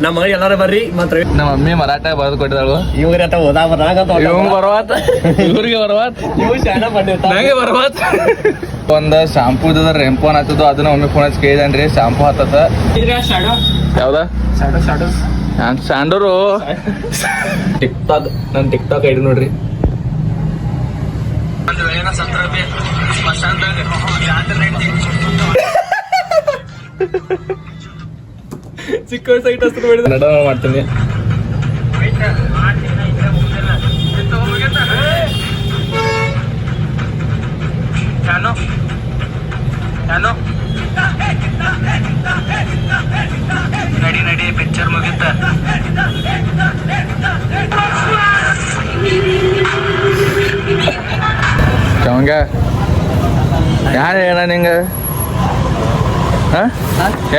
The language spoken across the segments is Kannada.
ನಮ್ಮ ಮಗ ಎಲ್ಲಾರು ಬರ್ರಿ ಮಾತ್ರ ನಮ್ಮ ಮಮ್ಮಿ ಮರಾಠ ಬರೆದು ಕೊಟ್ಟಿದ್ದಾಳು. ಇವ್ರಿ ಅತ್ತ ಓದಾ ಬರಾಗಂತ ಇವಂಗ್ ಬರ್ವಾತ್, ಇವ್ರಿಗೆ ಬರ್ವಾತ್, ಇವ್ ಶಾಣ ಬಂದಿರ್ತಾವ ನಂಗೆ ಬರ್ವಾತ್. ಒಂದ್ ಶಾಂಪೂ ಇದ ರೆಂಪೋನ್ ಹತ್ತದು, ಅದನ್ನ ಒಮ್ಮೆ ಫೋನ್ ಹಚ್ಚಿ ಕೇಳಿದನ್ರಿ. ಶಾಂಪೂ ಹತ್ತದ ಯಾವ್ದ ಸ್ಯಾಂಡೂರು ಟಿಕ್ಟಾಕ್, ನನ್ ಟಿಕ್ಟಾಕ್ ಐಡಿ ನೋಡ್ರಿ. ಚಿಕ್ಕ ಸೈಟ್ ಹಸ್ತು ನಡ ಮಾಡ್ತೀನಿ. ನಡಿ ನಡಿ ಪಿಕ್ಚರ್ ಮುಗಿತ. ಚವಂಗ ಯಾರು ಹೇಳ ನಿಂಗ?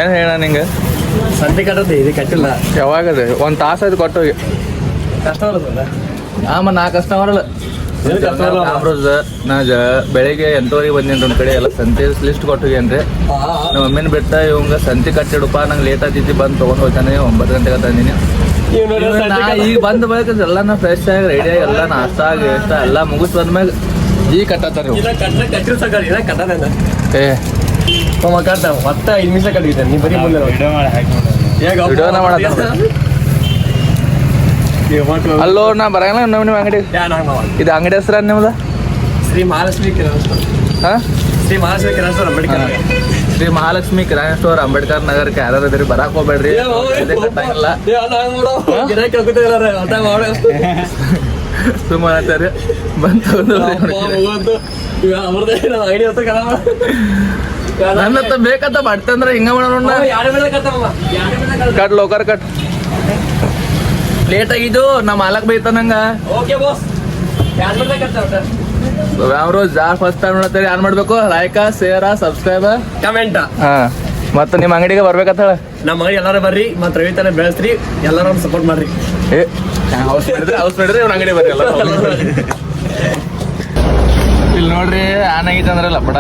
ಏನ್ ಹೇಳ ನಿಂಗ? ಸಂತೆ ಕಟ್ಟದೆ ಇದು ಕಟ್ಟಿಲ್ಲ. ಯಾವಾಗದ ಒಂದ್ ತಾಸ ಆಯ್ತು ಕೊಟ್ಟೋಗಿ. ಕಸ್ಟಮರ್ ನಾ ಕಸ್ಟಮರ್ ನಾ ಬೆಳಿಗ್ಗೆ 8:00 ಬಂದೇನ್ರಿ. ಒಂದ್ ಕಡೆ ಎಲ್ಲ ಸಂತೆ ಲಿಸ್ಟ್ ಕೊಟ್ಟೋಗ್ಯನ್ರಿ. ನಮ್ಮ ಮಮ್ಮಿನ ಬಿಟ್ಟ ಇವಂಗ ಸಂತೆ ಕಟ್ಟಿಡಪ್ಪ, ನಂಗೆ ಲೇಟ್ ಆಗ್ತೈತಿ, ಬಂದು ತೊಗೊಂಡ್ ಹೋಗ್ತಾನೆ. 9 ಗಂಟೆಗೆ ತಂದಿನಿ. ಈಗ ಬಂದ ಬಳಿಕ ಎಲ್ಲ ನಾ ಫ್ರೆಶ್ ಆಗಿ ರೆಡಿ ಆಗಿ ಎಲ್ಲ ನಾಷ್ಟ ಆಗಿ ಇಷ್ಟ ಎಲ್ಲ ಮುಗಿಸ್ ಬಂದ್ಮ್ಯಾಗ ಈಗ ಕಟ್ಟತ್ತಾರ. ಏ ಕಟ್ಟ ಮತ್ತೆ 5 ನಿಮಿಷ ಕಟ್ಟಿದ್ದೆ. ನೀ ಬರೀ ಮುಂದೆ ವಿಡಿಯೋನ ಮಾಡತ್ತ. ಅಲ್ಲೋ ನಾ ಬರಂಗಿಲ್ಲ ನಿಮ್ಮ ಅಂಗಡಿ. ಇದು ಅಂಗಡಿ ಹೆಸರ ನಿಮ್ದ? ಶ್ರೀ ಮಹಾಲಕ್ಷ್ಮಿ ಕಿರಾಣಿ ಸ್ಟೋರ್. ಶ್ರೀ ಮಹಾಲಕ್ಷ್ಮಿ ಕಿರಾಣಿ ಸ್ಟೋರ್ ಅಂಬೇಡ್ಕರ್. ಶ್ರೀ ಮಹಾಲಕ್ಷ್ಮಿ ಕಿರಾಣಿ ಸ್ಟೋರ್ ಅಂಬೇಡ್ಕರ್ ನಗರಕ್ಕೆ ಯಾರು ಇದ್ರಿ ಬರಾಕ್ ಹೋಗ್ಬೇಡ್ರಿ. ಸುಮಾರು ಬಂತ ನನ್ನ ಬೇಕಂತ ಮಾಡ್ತಂದ್ರ ಹಿಂಗ ಮಾಡೋಣ. ಕಟ್ ಲೋಕರ್ ಕಟ್ ಲೇಟ್ ಆಗಿದ್ದು ನಮ್ಮ ಮಾಲಕ್ ಬೈತ ನಂಗ. ಯಾವ್ರು ಫಸ್ಟ್ ಟೈಮ್ ನೋಡ್ತಾರೆ ಏನ್ ಮಾಡ್ಬೇಕು? Like, share, subscribe, comment. ಮತ್ತ ನಿಮ್ ಅಂಗಡಿಗೆ ಬರ್ಬೇಕಂತ ಹೇಳ. ನಮ್ಮ ಮಗ ಎಲ್ಲಾರು ಬರ್ರಿ, ಮತ್ತ ರವಿತನ ಬೆಳೆಸ್ರಿ, ಎಲ್ಲಾರು ಸಪೋರ್ಟ್ ಮಾಡ್ರಿ. ಹೌಸ್ ಮಾಡಿದ್ರೆ ಇವ್ನ ಅಂಗಡಿ ಬರ್ರಿ ಎಲ್ಲ. ಇಲ್ಲಿ ನೋಡ್ರಿ ಆನಾಗಿತ್ತು ಅಂದ್ರೆ ಲಪಡ.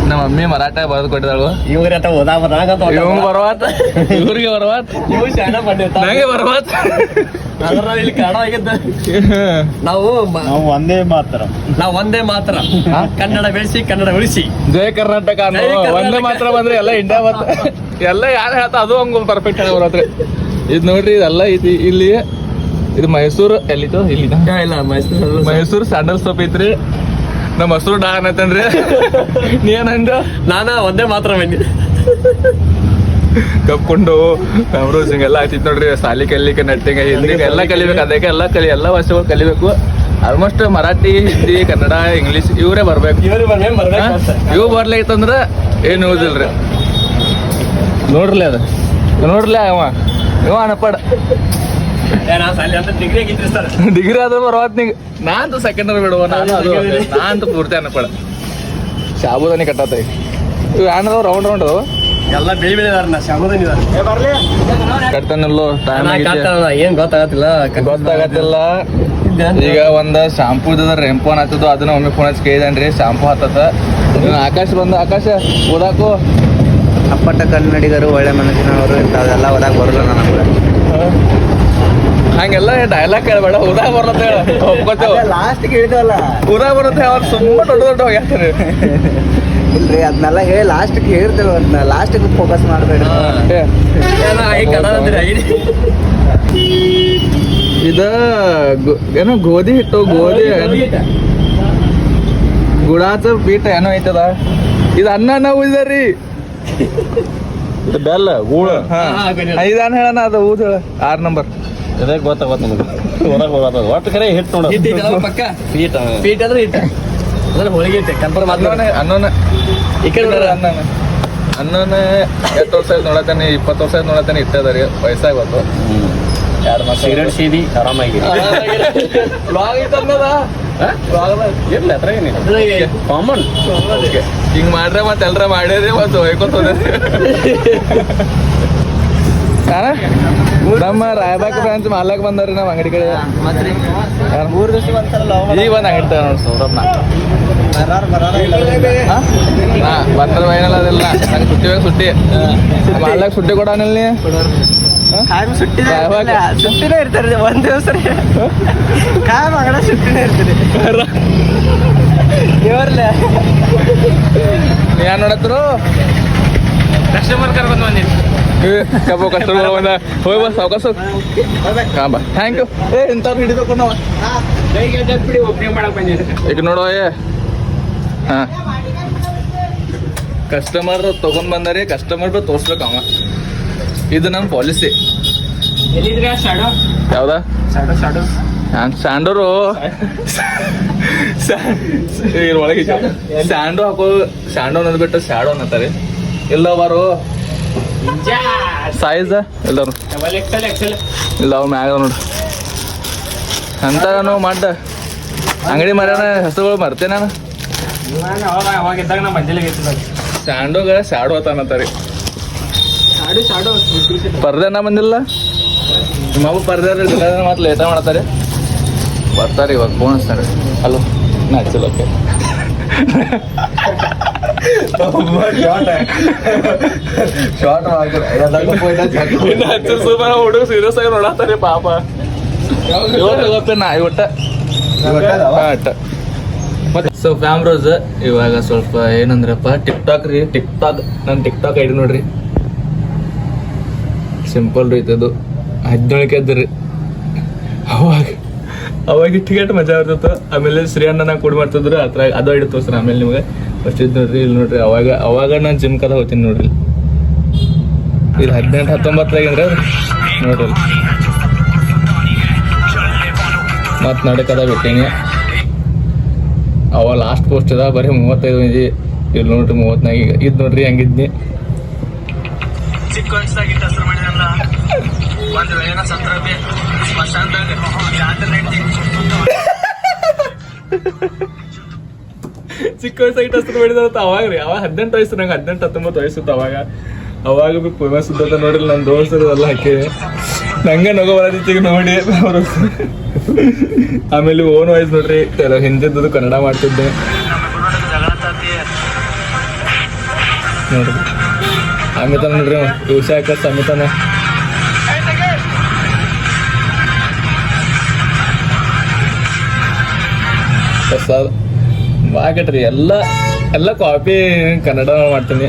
ನಮ್ಮ ಮಮ್ಮಿ ಮರಾಠ ಬರೆದು ಕೊಟ್ಟಿದ್ದಾಳು. ಇವ್ರಿ ಅತ್ತ ಓದಾ ಬರಾಗಂತ ಇವಂಗ್ ಬರ್ವಾತ್, ಇವ್ರಿಗೆ ಬರ್ವಾತ್, ಇವ್ ಶಾಣ ಬಂದಿರ್ತಾವ ನಂಗೆ ಬರ್ವಾತ್. ಇಲ್ಲಿ ಕನ್ನಡ ಆಗಿದ್ದ. ನಾವು ಒಂದೇ ಮಾತ್ರ ಕನ್ನಡ ಬೆಳೆಸಿ, ಕನ್ನಡ ಉಳಿಸಿ. ಜೈ ಕರ್ನಾಟಕ ಒಂದೇ ಮಾತ್ರ ಬಂದ್ರೆ ಎಲ್ಲ ಇಂಡಿಯಾ ಬತ್ತ. ಎಲ್ಲ ಯಾರು ಹೇಳ್ತಾ ಅದು ಹಂಗ ಪರ್ಫೆಕ್ಟ್ ಆಗಿ ಬರತ್ರಿ. ಇದು ನೋಡ್ರಿ ಇದೆಲ್ಲ ಐತಿ ಇಲ್ಲಿ. ಇದು ಮೈಸೂರು ಎಲ್ಲಿತ್ತು? ಇಲ್ಲಿ ಇಲ್ಲ ಮೈಸೂರು ಸ್ಯಾಂಡಲ್ ಸೋಪ್ ಐತ್ರಿ. ನಮ್ಮ ಹಸರು ಡಾ ಅನ್ನತ್ತನ್ರಿ. ನೀ ಏನಂದ? ನಾನ ಒಂದೇ ಮಾತ್ರ ಬಂದಿ ಕಪ್ಕೊಂಡು ಕಾಮ್ರೋಸ್ ಹಿಂಗೆಲ್ಲ ಆಗ್ತಿತ್ತು ನೋಡ್ರಿ. ಸಾಲಿ ಕಲಿಕೆ, ನಟ್ಟಿಂಗ, ಹಿಂದಿಗೆ ಎಲ್ಲ ಕಲಿಬೇಕು. ಅದಕ್ಕೆ ಎಲ್ಲ ಭಾಷೆಗಳು ಕಲಿಬೇಕು. ಆಲ್ಮೋಸ್ಟ್ ಮರಾಠಿ, ಹಿಂದಿ, ಕನ್ನಡ, ಇಂಗ್ಲೀಷ್ ಇವ್ರೇ ಬರ್ಬೇಕು. ಇವು ಬರ್ಲೈತಂದ್ರ ಏನು ಯೂಸ್ ಇಲ್ರಿ. ನೋಡ್ರಲಿ ಅದು ನೋಡ್ರಲಿ ಇವ ಅನಪಡ ಡಿಗ್ರಿ ಆದ್ರೂ ಬರವತ್ ನಿಂಗೆ. ನಾನಂತೂ ಸೆಕೆಂಡ್ ಇಯರ್ ಬಿಡುವ. ನಾನಂತೂ ಪೂರ್ತಿ ಅನಪಡ. ಶಾಬುದಾನಿ ಕಟ್ಟತ್ತ ಇವು ಏನದಾವ ರೌಂಡ್ ಅದಾವ ಎಲ್ಲ ಬೆಳಿ ಬೆಳೆದಾರ. ಕಟ್ತಾನಲ್ಲೋ ಏನ್ ಗೊತ್ತಾಗತ್ತಿಲ್ಲ. ಈಗ ಒಂದ್ ಶಾಂಪೂ ಇದ ರೆಂಪೋನ್ ಹತ್ತದು, ಅದನ್ನ ಒಮ್ಮೆ ಫೋನ್ ಹಚ್ಚಿ ಕೇಳಿದನ್ರಿ. ಶಾಂಪೂ ಹತ್ತದ. ಆಕಾಶ ಬಂದ. ಆಕಾಶ ಓದಾಕು. ಅಪ್ಪಟ ಕನ್ನಡಿಗರು, ಒಳ್ಳೆ ಮನಸ್ಸಿನವರು ಇಂಥವೆಲ್ಲ ಓದಾಕ್ ಬರಲ್ಲ ನನಗೆ. ಹಂಗೆಲ್ಲ ಡೈಲಾಗ್ ಕೇಳಬೇಡ. ಉದಾಗ ಬರತ್ತೆ ಒಪ್ಕೋತೇವ. ಲಾಸ್ಟ್ ಕೇಳಿದವಲ್ಲ ಉದಾಗ ಬರುತ್ತೆ. ಅವ್ರು ಸುಮ್ಮನೆ ದೊಡ್ಡ ಹೋಗ್ಯಾರ. ಇಲ್ರಿ ಅದನ್ನೆಲ್ಲ ಹೇಳಿ ಲಾಸ್ಟ್ ಹೇಳ್ತೇವೆ. ಅದನ್ನ ಲಾಸ್ಟ್ ಫೋಕಸ್ ಮಾಡಬೇಡ. ಇದ ಏನೋ ಗೋಧಿ ಹಿಟ್ಟು, ಗೋಧಿ ಗುಡಾಚ ಪೀಠ ಏನೋ ಐತದ. ಇದು ಅನ್ನ ಉಳಿದ್ರಿ. ಬೆಲ್ಲ ಗೂಳ 5 ಹೇಳಣ. ಅದು ಊದ 6 ನಂಬರ್ ಇದಕ್ಕೆ ಗೊತ್ತಾಗತ್ತ ನಮಗೆ. ಒಟ್ಟು ಕರೆ ಹಿಟ್ಟು ನೋಡ ಪಕ್ಕ ಪೀಠ ಅಂದ್ರೆ ಹಿಟ್ಟು ಅಂದ್ರೆ ಹೋಳಿಗೆ ಹಿಟ್ಟೆ ಕನ್ಫರ್ಮ್. ಅನ್ನೋನ ಈ ಕಡೆ ಅನ್ನೋನ 8 ವರ್ಷ ನೋಡತಾನೆ, 20 ವರ್ಷ ನೋಡತಾನೆ. ಇಟ್ಟದರಿ ವಯಸ್ಸಾಗಿ ಬಂತು. 2 ಮಾಸ ಸಿಗರೇಟ್ ಸೀದಿ ಆರಾಮಾಗಿ ಇರ್ಲಿ ಅತ್ರ ಕಾಮನ್. ಹಿಂಗ್ ಮಾಡ್ರೆ ಮತ್ತೆ ಎಲ್ರ ಮಾಡ್ಯಾರಿ ಮತ್ತೆ ಹೊಯ್ಕೊತ ನಮ್ಮ ರಾಯಬಾಗ್ ಬ್ರಾಂಚ್ ಮಾಲಕ್ ಬಂದವ್ರಿ ನಮ್ಮ ಅಂಗಡಿ ಕಡೆ. 3 ದಿವಸ ಬಂತಾರಲ್ಲ ಈಗ ಬಂದು ಅಂಗಡಿ ನೋಡಿ ಸೌರಭ್ನ ಬಂದ್ರ ಏನಲ್ಲ. ಅದೆಲ್ಲ ನಂಗೆ ಸುಟ್ಟಿ ಮಾಲಕ್ ಸುಟ್ಟಿ ಕೊಡೋನಿಲ್ಲ. ಕಾಯಂ ಸುಟ್ಟಿನೇ ಯಾವಾಗ? ಇರ್ತದೆ. ಸುಟ್ಟಿನೇ ಇರ್ತಾರೆ ಒಂದ್ ದಿವಸ ಕಾಯಂ ಆಗಡ ಸುಟ್ಟಿನೇ ಇರ್ತದೆ ಇವ್ರಲ್ಲ ಯಾರು ನೋಡತ್ರು ಕಸ್ಟಮರ್ ಕರ್ಕೊಂಡು ಬಂದಿನಿ ಕಬ್ಬು ಕಸ್ಟಮರ್ ಬಂದ ಹೋಗಿ ಬಸ್ ಅವಕಾಶ ಹಾಂ ಬಾ ಥ್ಯಾಂಕ್ ಯು ಇಂಥವ್ರು ಹಿಡಿಬೇಕು ನಾವು ಬಿಡಿ ಓಪನಿಂಗ್ ಮಾಡಕ್ ಬಂದಿನಿ ಈಗ ನೋಡುವ ಹಾಂ ಕಸ್ಟಮರ್ ತೊಗೊಂಡ್ ಬಂದಾರೆ ಕಸ್ಟಮರ್ ಬಿ ತೋರ್ಸ್ಬೇಕು ಅವ ಇದು ನಮ್ಮ ಪಾಲಿಸಿ ಎಲ್ಲಿದ್ರಿ ಶಾಡೋ ಯಾವ್ದಾ ಶಾಡೋ ಸ್ಯಾಂಡೋರು ಒಳಗೆ ಸ್ಯಾಂಡೋ ಹಾಕೋ ಸ್ಯಾಂಡೋ ಅನ್ನೋದು ಬಿಟ್ಟು ಸ್ಯಾಡೋ ಅನ್ನತ್ತಾರೆ ಇಲ್ಲ ಅವರು ಸೈಜ್ ಎಲ್ಲರು ಡಬಲ್ ಎಕ್ಸೆಲ್ ಇಲ್ಲ ಅವ್ ಮ್ಯಾಗ ನೋಡ್ರಿ ಅಂತ ನಾವು ಮಾಡ್ದ ಅಂಗಡಿ ಮರ್ಯಾನ ಹೆಸರುಗಳು ಮರ್ತೇನೆ ನಾನು ಅವಾಗ ಇದ್ದಾಗ ನಾ ಮಂದಿಲಿಗೆ ಸ್ಯಾಂಡೋಗ ಸ್ಯಾಡೋ ಅಂತ ಅನ್ನತ್ತಾರೆ ಶಾಡೋ ಪರ್ದೇನ ಬಂದಿಲ್ಲ ನಿಮ್ಮವು ಪರ್ದೆ ಮತ್ತೆ ಲೇಟ ಮಾಡ್ತಾರೆ ಬರ್ತಾರೆ ಇವಾಗ ಫೋನ್ ಹಚ್ತಾರೆ hello natural okay short super ಹುಡುಗ ಸೀರಿಯಸ್ ಆಗಿ ನೋಡತ್ತಾರೆ ಪಾಪ ಇವತ್ತು ಇವತ್ತು ನಾ ಇವತ್ತ ಮತ್ತೆ ಸೊ ಫ್ಯಾಮ್ರೋಸ್ ಇವಾಗ ಸ್ವಲ್ಪ ಏನಂದ್ರಪ್ಪ ಟಿಕ್ಟಾಕ್ ರೀ ಟಿಕ್ಟಾಕ್ ನನ್ನ ಟಿಕ್ಟಾಕ್ ಐಡಿ ನೋಡ್ರಿ ಸಿಂಪಲ್ ರೀ ಇದು 17 ಇದ್ರಿ ಅವಾಗ ಟಿಕೆಟ್ ಮಜಾ ಬರ್ತಿತ್ತು ಆಮೇಲೆ ಶ್ರೀ ಅಣ್ಣನ ಕೂಡ ಮಾಡ್ತಿದ್ರು ಅದ್ರ ಅದು ಐಡಿ ತೋರ್ಸ್ರಿ ಆಮೇಲೆ ನಿಮ್ಗೆ ಫಸ್ಟ್ ಇದು ನೋಡ್ರಿ ಇಲ್ಲಿ ನೋಡ್ರಿ ಅವಾಗ ನಾನು ಜಿಮ್ ಕದ ಹೋಗ್ತೀನಿ ನೋಡ್ರಿ ಇದು 18-19 ಅಂದ್ರೆ ನೋಡ್ರಿ ಮತ್ತೆ ನಡಕದ ಬಿಟ್ಟೀನಿ ಅವ ಲಾಸ್ಟ್ ಪೋಸ್ಟ್ ಅದ ಬರೀ 35 ಇಂಚಿ ಇಲ್ಲಿ ನೋಡ್ರಿ 30 ಈಗ ಇದು ನೋಡ್ರಿ ಹಂಗಿದ್ನಿ ಚಿಕ್ಕ ವಯಸ್ಸಾಗಿತ್ತು ಹೆಸರು ಮಾಡಿದಲ್ಲ ಒಂದು ವೇಳೆ ಸಂದರ್ಭ ಸ್ಮಶಾನದಾಗ ಚಿಕ್ಕ ವಯಸ್ಸಾಗಿ ಹೆಸರು ಮಾಡಿದಂತ ಅವಾಗ ರೀ ಅವಾಗ 18 ವಯಸ್ಸು ನಂಗೆ 18-19 ವಯಸ್ಸಿತ್ತು ಅವಾಗ ಬಿ ಫೇಮಸ್ ಇದ್ದ ನೋಡ್ರಿ ನನ್ನ ದೋಸ್ತರು ಎಲ್ಲ ಹಾಕಿದೆ ನಂಗೆ ನಗೋ ಬರೋದಿತ್ತಿಗೆ ನೋಡಿ ಅವರು ಆಮೇಲೆ ಓನ್ ವಾಯ್ಸ್ ನೋಡ್ರಿ ಹಿಂದಿದ್ದು ಕನ್ನಡ ಮಾಡ್ತಿದ್ದೆ ನೋಡ್ರಿ ಅಮಿತಾನ ನೋಡ್ರಿ ವಿಷಯಕ್ಕ ಅಮಿತಾನ ಬಾಕಟ್ರಿ ಎಲ್ಲ ಕಾಪಿ ಕನ್ನಡ ಮಾಡ್ತೀನಿ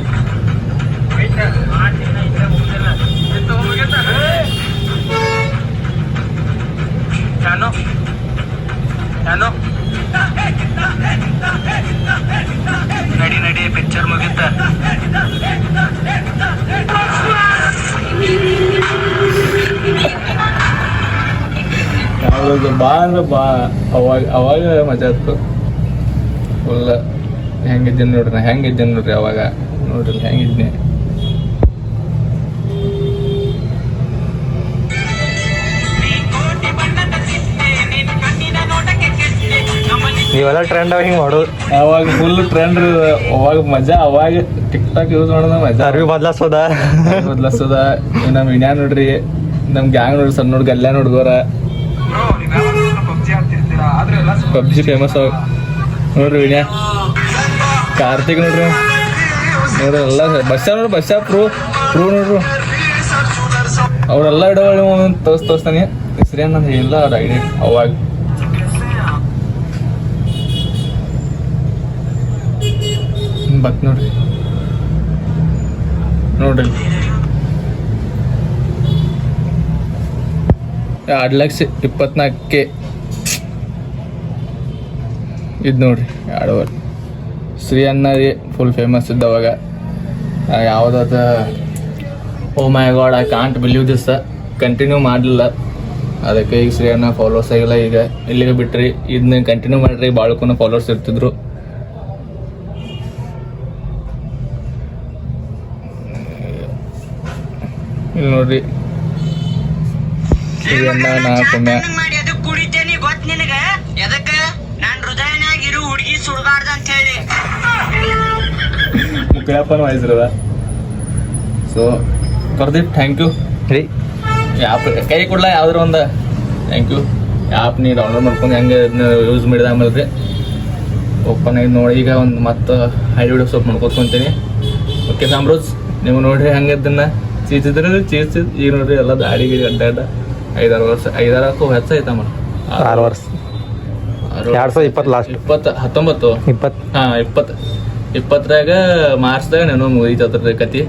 ನಡಿ ಪಿಕ್ಚರ್ ಮುಗಿತ ಬಾ ಅಂದ್ರೆ ಬಾ ಅವಾಗ ಮಜಾ ಇತ್ತು ಫುಲ್ ಹೆಂಗಿದ್ದೀನಿ ನೋಡ್ರಿ ನಾ ಹೆಂಗಿದ್ದೀನಿ ನೋಡ್ರಿ ಅವಾಗ ನೋಡ್ರಿ ಹೆಂಗಿದ್ನಿ ನೀವೆಲ್ಲ ಟ್ರೆಂಡ್ ಹಿಂಗ್ ಮಾಡೋದು ಅವಾಗ ಫುಲ್ ಟ್ರೆಂಡ್ ಅವಾಗ ಮಜಾ ಅವಾಗ ಟಿಕ್ಟಾಕ್ ಯೂಸ್ ಮಾಡೋದ ಮಜಾ ಅರ್ವಿ ಬದ್ಲಾಸೋದ ಬದ್ಲಾಸೋದ ನಮ್ಮ ಇಂಡಿಯಾ ನೋಡ್ರಿ ನಮ್ ಗ್ಯಾಂಗ್ ನೋಡ್ರಿ ಸಣ್ಣ ನೋಡ್ ಗಲ್ಯಾನ್ ಹುಡ್ಗೋರ ಪಬ್ಜಿ ಫೇಮಸ್ ಅವ ನೋಡ್ರಿ ವಿನ್ಯಾ ಕಾರ್ತಿಕ್ ನೋಡ್ರಿ ಎಲ್ಲ ಬಸ್ಸ ಪ್ರೂ ನೋಡ್ರು ಅವ್ರೆಲ್ಲ ಇಡೋಳಿ ತೋರಿಸ್ತಾನೆ ಹೆಸರು ಏನಂದ್ರೆ ಇಲ್ಲ ಅವ್ರ ಐಡಿ ಅವಾಗ ಬತ್ ನೋಡ್ರಿ 2,24,000 ಇದು ನೋಡ್ರಿ 2 ಶ್ರೀ ಅನ್ನ ಫುಲ್ ಫೇಮಸ್ ಇದ್ದವಾಗ ಯಾವುದಾದ oh my God I can't believe this continue ಮಾಡಲಿಲ್ಲ ಅದಕ್ಕೆ ಈಗ ಶ್ರೀ ಅನ್ನ ಫಾಲೋವರ್ಸ್ ಆಗಿಲ್ಲ ಈಗ ಇಲ್ಲಿಗೆ ಬಿಟ್ರಿ ಇದನ್ನ ಕಂಟಿನ್ಯೂ ಮಾಡ್ರಿ ಭಾಳಕ್ಕೂ ಫಾಲೋವರ್ಸ್ ಇರ್ತಿದ್ರು ಇಲ್ಲಿ ನೋಡ್ರಿ ಶ್ರೀ ಅನ್ನ ನಾ ಪುಣ್ಯ ಮುಕ್ಕಳಪ್ಪನ ವಾಯ್ಸಿರದ ಸೊ ಪ್ರದೀಪ್ ಥ್ಯಾಂಕ್ ಯು ರೀ ಆ್ಯಪ್ ಕೈ ಕೊಡ್ಲ ಯಾವ್ದಾರ ಒಂದು ಥ್ಯಾಂಕ್ ಯು ಆ್ಯಪ್ ನೀ ಡೌನ್ಲೋಡ್ ಮಾಡ್ಕೊಂಡು ಹೆಂಗೆ ಅದನ್ನ ಯೂಸ್ ಮಾಡಿದ ಆಮೇಲೆ ರೀ ಓಪನ್ ಆಗಿ ನೋಡಿ ಈಗ ಒಂದು ಮತ್ತೆ ಹೈ ವಿಡಿಯೋ ಸ್ವಲ್ಪ ನೋಡ್ಕೊತೀನಿ ಓಕೆ ಸಾಮ್ರೋಜ್ ನೀವು ನೋಡ್ರಿ ಹಂಗೆ ಅದನ್ನ ಚೀಸಿದ್ರೆ ಚೀಸ್ ಈಗ ನೋಡ್ರಿ ಎಲ್ಲ ದಾಡಿಗೆ ಅಡ್ಡ 5-6 ವರ್ಷ 5-6 ಹೆಚ್ಚ ಐತಮ್ಮ 6 ವರ್ಷ 2020 ಲಾಸ್ಟ್ 19 20 ಮಾರ್ಚ್ದಾಗ ನಾನು ಮುಗಿತದ್ರ ಕತಿ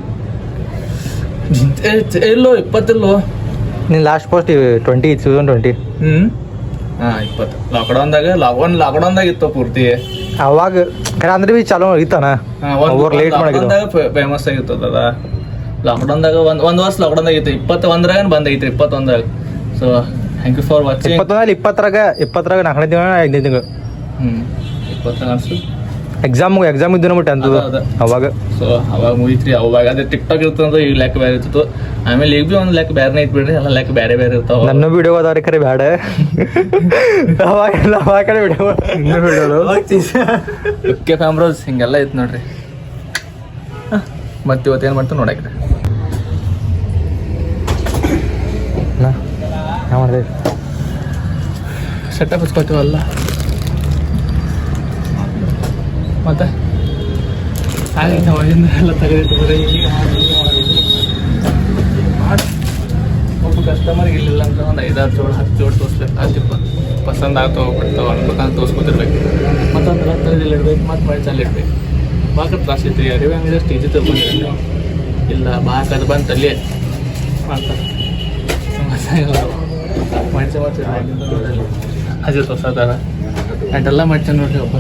ಎಲ್ಲೋ 20 ಇಲ್ಲೋ ನೀನು ಲಾಸ್ಟ್ ಪೋಸ್ಟ್ 2020 20 ಲಾಕ್ಡೌನ್ದಾಗ ಇತ್ತು ಪೂರ್ತಿ ಅವಾಗ ಖರೆ ಅಂದ್ರೆ ಬಿ ಚಾಲೂ ಆಗಿತ್ತಾನ ಓವರ್ ಲೇಟ್ ಮಾಡಿದ್ರು ಫೇಮಸ್ ಆಗಿರ್ತದ ಲಾಕ್ಡೌನ್ದಾಗ ಒಂದ್ ವರ್ಷ ಲಾಕ್ಡೌನ್ದಾಗ ಇತ್ತು 21 ಬಂದ್ ಐತ್ರಿ 21 so thank you for watching 20 4ನೇ ದಿನ 5ನೇ ತಿಂಗಳು 20 ಎಕ್ಸಾಮ್ ಇದ್ದು ಬಿಟ್ಟೆ ಅಂತದ ಅವಾಗ ಸೊ ಅವಾಗ ಮುಗಿತ್ರಿ ಅವಾಗ ಅದೇ ಟಿಕ್ಟಾಕ್ ಇರ್ತಂದ್ರೆ ಈಗ ಲೆಕ್ಕ ಬೇರೆ ಇರ್ತಿತ್ತು ಆಮೇಲೆ ಈಗ ಬಿ ಒಂದು ಲೆಕ್ಕ ಬೇರೆ ಐತ್ ಬಿಡ್ರಿ ಎಲ್ಲ ಲೆಕ್ಕ ಬೇರೆ ಇರ್ತಾವ ನನ್ನ ವಿಡಿಯೋ ಅದಾವ್ರಿ ಖರೆ ಬ್ಯಾಡ ಅವಾಗ ಕಡೆ ವಿಡಿಯೋ ಓಕೆ ಫ್ಯಾಮ್ರೋಸ್ ಹಿಂಗೆಲ್ಲ ಐತ್ ನೋಡ್ರಿ ಮತ್ತೆ ಇವತ್ತು ಏನು ಮಾಡ್ತೀವಿ ನೋಡಕ್ರಿ ನಾ ಮಾಡಿದೆ ಸೆಟಪ್ ಹಚ್ಕೊತೀವಲ್ಲ ಮತ್ತೆ ಹಾಗೆ ಅವಾಗಿಂದ ಎಲ್ಲ ತೆಗೆದಿಟ್ಟು ಬರೀ ಒಬ್ಬ ಕಸ್ಟಮರ್ಗೆ ಇಲ್ಲಿಲ್ಲ ಅಂತ ಒಂದು 5-6 ಜೋಡು 10 ಜೋಡು ತೋರಿಸ್ಬೇಕು ಆತಿಪ್ಪ ಪಸಂದ್ ಆಗ್ತಾವ ಬಿಡ್ತಾವ ಅನ್ಬೇಕಂತ ತೋರಿಸ್ಕೊತಿರ್ಬೇಕು ಮತ್ತೊಂದು ರತ್ತಲ್ಲಿ ಇಡ್ಬೇಕು ಮತ್ತು ಮಳ್ಚಲ್ಲಿ ಇಡ್ಬೇಕು ಭಾಳ ತ್ರಾಸ ಐತ್ರಿ ಅರಿವೆ ಹಂಗೆ ಸ್ಟೇಜ್ ತಗೊಂಡಿರಲ್ಲ ಇಲ್ಲ ಬಾಕದು ಬಂತು ಅಲ್ಲಿ ಮಾಡ್ತಾರೆ ಮಡ್ಚೆ ಅಜೆ ತೋರ್ಸತ್ತಾರ ಅಂಟೆಲ್ಲ ಮಡ್ಚೆ ನೋಡ್ರಿ ಒಬ್ಬ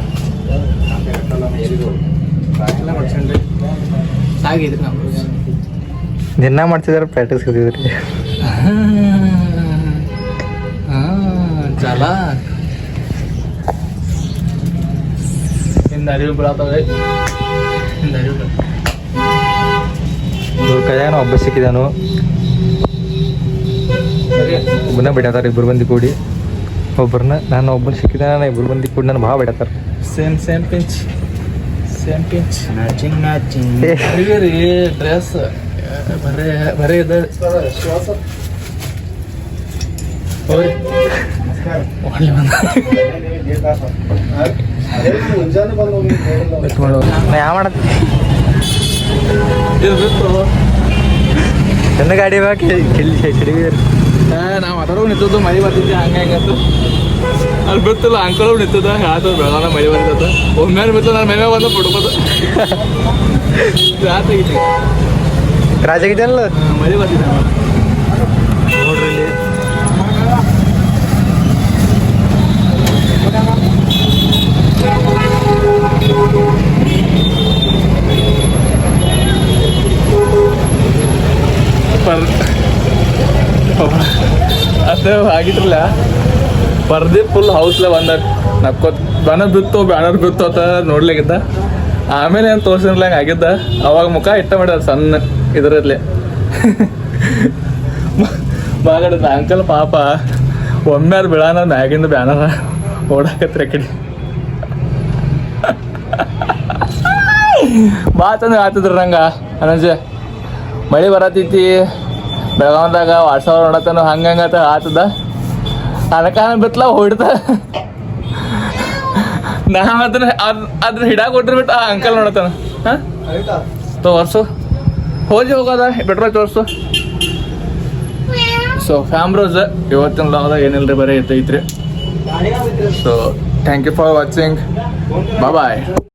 ಎಲ್ಲ ಮಾಡ್ಸಣ್ರಿ ಆಗಿದ್ರಿ ನಾವು ದಿನ ಮಾಡ್ತಿದಾರೆ ಪ್ರಾಕ್ಟೀಸ್ ಕಲಿದ್ರಿ ಚಲ ಹಿಂದ ಅರಿವು ಬೀಳತ್ತವೆ ಹಿಂದ ಅರಿವು ಕೈಯಾಗ ಒಬ್ಬ ಸಿಕ್ಕಿದಾನು ಒಬ್ಬನ ಬಿಡತಾರ ಇಬ್ಬರು ಮಂದಿ ಕೂಡಿ ಒಬ್ಬರನ್ನ ನಾನು ಒಬ್ಬನ ಸಿಕ್ಕಿದ ಇಬ್ಬರು ಮಂದಿ ಕೂಡಿ ನಾನು ಭಾಳ ಬಿಡತಾರ ಸೇಮ್ ಪಿಂಚ್ ಮ್ಯಾಚಿಂಗ್ ರೀ ಡ್ರೆಸ್ ಬರೇ ಇದೆ ಒಳ್ಳೆ ನಾ ಯಾವ ಮಾಡತ್ ಚೆನ್ನ ಗಾಡಿ ಬಾ ನಾವು ಮಾತಾಡೋ ನಿಂತದ್ದು ಮಳೆ ಬರ್ತಿದ್ದೆ ಹಂಗಾಯ್ತು ಅಲ್ಲಿ ಬಿತ್ತಲ್ಲ ಅಂಕಲ್ ನಿಂತದ ಹೇಳ್ತದ ಬೆಳಗಾನ ಮಳೆ ಬರ್ತದ ಒಮ್ಮೆ ಬಿತ್ತು ನಾನು ಮನೆ ಬಂದು ಪಡ್ಕೋದು ರಾತ್ರಿ ರಾಜಾಗಿದ್ದಲ್ಲ ಮಳೆ ಬರ್ತಿದ್ದೆ ನೋಡ್ರಿ ಇಲ್ಲಿ ಅದು ಆಗಿದ್ರಲ್ಲ ಪರ್ದಿ ಫುಲ್ ಹೌಸ್ಲೆ ಬಂದ ನಕ್ಕೋತ್ ಬ್ಯಾನರ್ ಬಿತ್ತು ಅಂತ ನೋಡ್ಲಿಕ್ಕಿದ್ದ ಆಮೇಲೆ ಏನು ತೋರ್ಸಿರ್ಲಂಗೆ ಆಗಿದ್ದ ಅವಾಗ ಮುಖ ಇಟ್ಟ ಮಾಡ್ಯಾರ ಸಣ್ಣ ಇದರಲ್ಲಿ ಬಾಗಡದ ಅಂಕಲ್ ಪಾಪ ಒಮ್ಮೆ ಬೀಳಾನ ಮ್ಯಾಗಿಂದ ಬ್ಯಾನರ ಓಡಾಕತ್ರಿ ಕಡೆ ಬಾ ಚಂದ ಆತಿದ್ರು ನಂಗೆ ಅನಂಜೆ ಮಳೆ ಬರತೈತಿ ಬೆಳಗಾವ್ದಾಗ ವಾಟ್ಸಪ್ ನೋಡತ್ತಾನ ಹಂಗಂಗತ ಆತದ ಅನಕಾನ ಬಿತ್ತಲ ಹೊಡ್ದ ನಾ ಅದ್ರ ಹಿಡಾಕ ಕೊಟ್ಟಿರ್ಬಿಟ್ಟು ಆ ಅಂಕಲ್ ನೋಡತ್ತಾನ ಹಾಂ ತೋರ್ಸು ಹೋಗೋದ ಪೆಟ್ರೋಲ್ ತೋರ್ಸು ಸೊ ಫ್ಯಾಮ್ರೋಸ್ ಇವತ್ತಿನ ಲಾಗ್ದಾಗ ಏನಿಲ್ರಿ ಬರೀ ಐತ್ರಿ so thank you for watching bye